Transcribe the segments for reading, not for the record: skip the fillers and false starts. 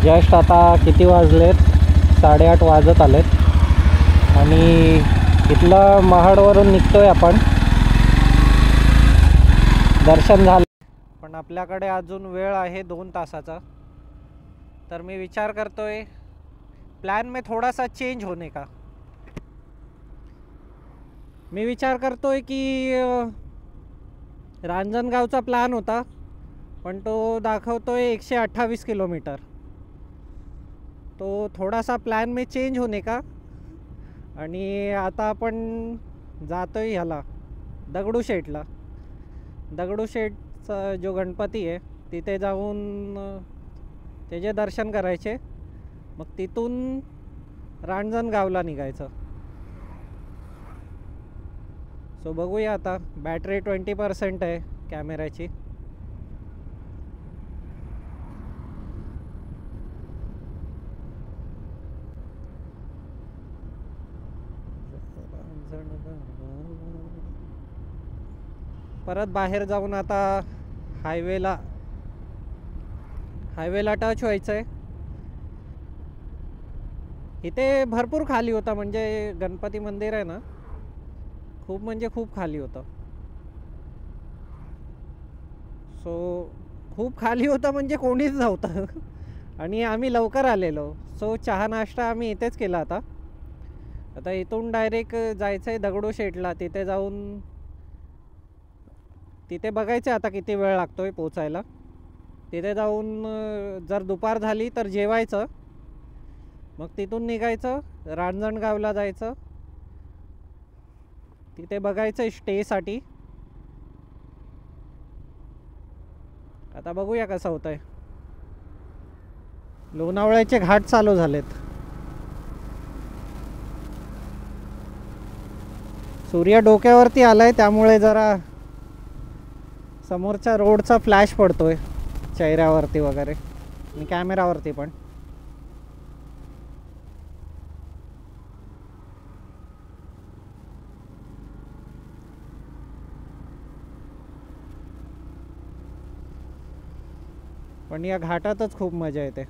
Just आता किती वाजलेत, 8:30 वाजत आलेत आणि इथलं महाडवरून निघतोय आपण. दर्शन झालं पण आपल्याकडे अजून वेळ आहे 2 तासाचा. तर मी विचार करतोय प्लॅन में थोडासा चेंज होने का. मी विचार करतोय की रांजणगावचा प्लॅन होता पण तो दाखवतोय 128 किलोमीटर. तो थोडासा प्लॅन में चेंज होने का. आणि आता आपण जातोय ह्याला दगडूशेठला. दगडूशेठचा जो गणपती आहे तिथे जाऊन त्याचे दर्शन करायचे, मग तिथून रांजणगावला निघायचं. सो बघूया आता. बॅटरी 20% आहे कॅमेऱ्याची. परत बाहेर जाऊन आता हायवेला टच व्हायचं आहे. इथे भरपूर खाली होता, म्हणजे गणपती मंदिर आहे ना, खूप म्हणजे खूप खाली होतं. सो खूप खाली होतं म्हणजे कोणीच नव्हतं आणि आम्ही लवकर आलेलो. सो चहा नाश्ता आम्ही इथेच केला. आता इथून डायरेक्ट जायचं आहे दगडूशेठला. तिथे जाऊन तिथे बघायचं आता किती वेळ लागतोय पोचायला. तिथे जाऊन जर दुपार झाली तर जेवायचं, मग तिथून निघायचं, रांजणगावला जायचं, तिथे बघायचं स्टेसाठी. आता बघूया कसं होतंय. लोणावळ्याचे घाट चालू झालेत. सूर्य डोक्यावरती आलाय त्यामुळे जरा समोरच्या रोडचा फ्लॅश पडतोय चेहऱ्यावरती वगैरे आणि कॅमेरावरती पण. पण या घाटातच खूप मजा येते.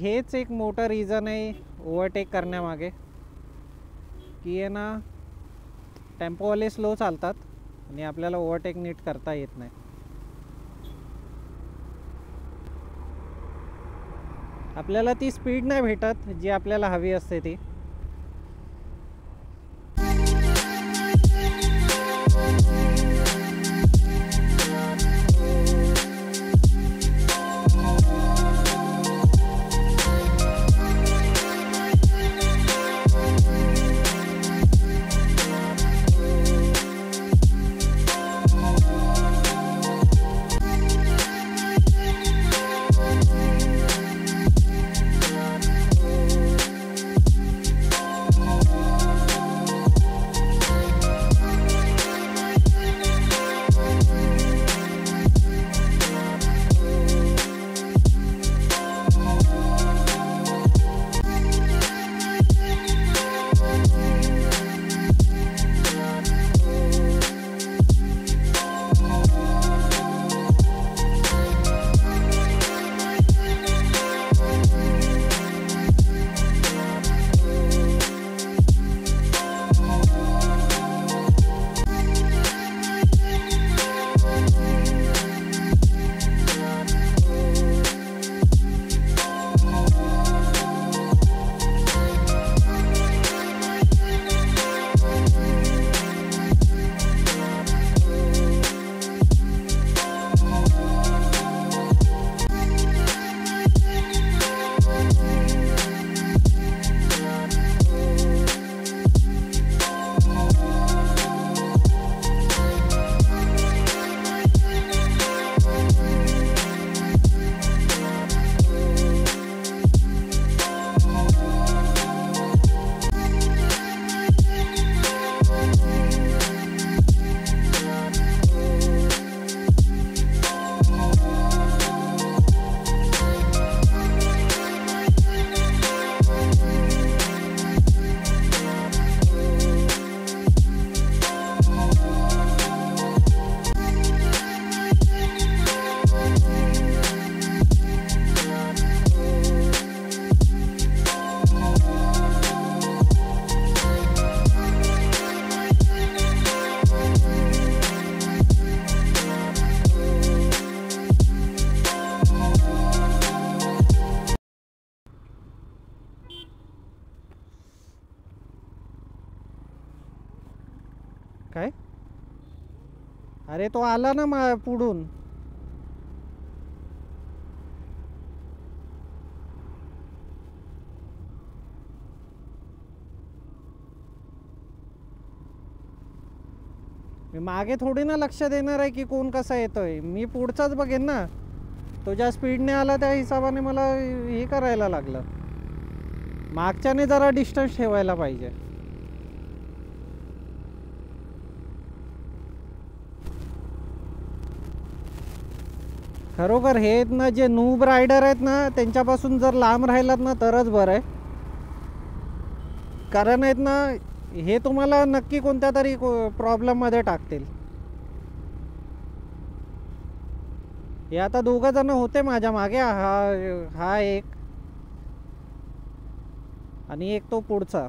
हेच एक मोठं रीज़न आहे ओव्हरटेक करण्यामागे, की आहे ना टेम्पोवाले स्लो चालतात आणि आपल्याला ओव्हरटेक नीट करता येत नाही. आपल्याला ती स्पीड नाही भेटत जी आपल्याला हवी असते ती. काय? अरे तो आला ना पुढून. मी मागे थोडी ना लक्ष देणार आहे की कोण कसा येतोय. मी पुढचाच बघेन ना. तो ज्या स्पीडने आला त्या हिशोबाने मला हे करायला लागलं. मागच्याने जरा डिस्टन्स ठेवायला पाहिजे. खरोखर हे आहेत ना जे नूब रायडर आहेत ना त्यांच्यापासून जर लांब राहिलात ना तरच बरं आहे. कारण आहेत ना हे तुम्हाला नक्की कोणत्या तरी प्रॉब्लेममध्ये टाकतील. हे आता दोघं जण होते माझ्या मागे. हा एक आणि एक तो पुढचा.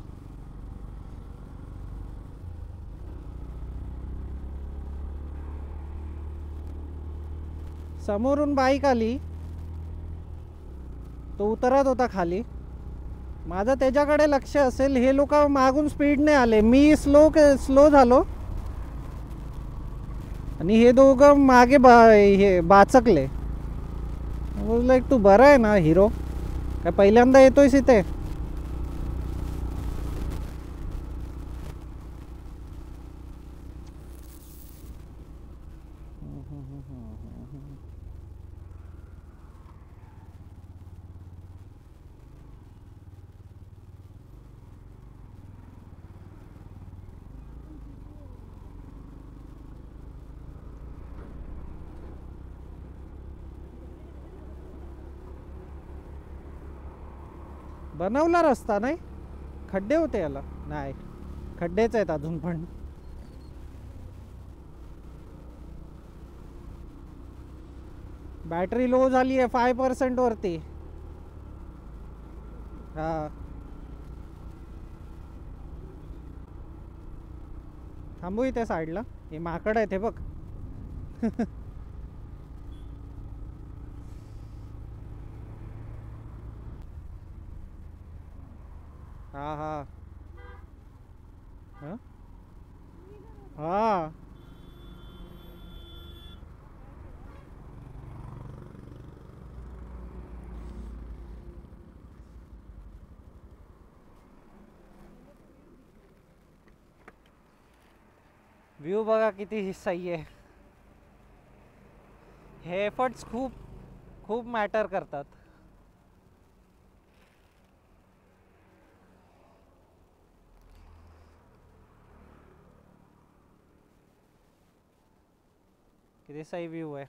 समोरून बाईक आली. तो उतरत होता खाली. माझं त्याच्याकडे लक्ष असेल. हे लोक मागून स्पीडने आले. मी स्लो झालो आणि हे दोघं मागे हे बाचकले. बोललो एक तू बरा आहे ना हिरो, काय पहिल्यांदा येतोयस इथे? बनवला रस्ता नाही, खड्डे होते याला. नाही, खड्डेच आहेत अजून पण. बॅटरी लो झाली आहे 5% वरती. हा, थांबू इथे साईडला. हे माकड आहे ते बघ. हा हा हा हा. व्ह्यू बघा किती सही आहे. हे एफर्ट्स खूप खूप मॅटर करतात. किती सही व्ह्यू आहे.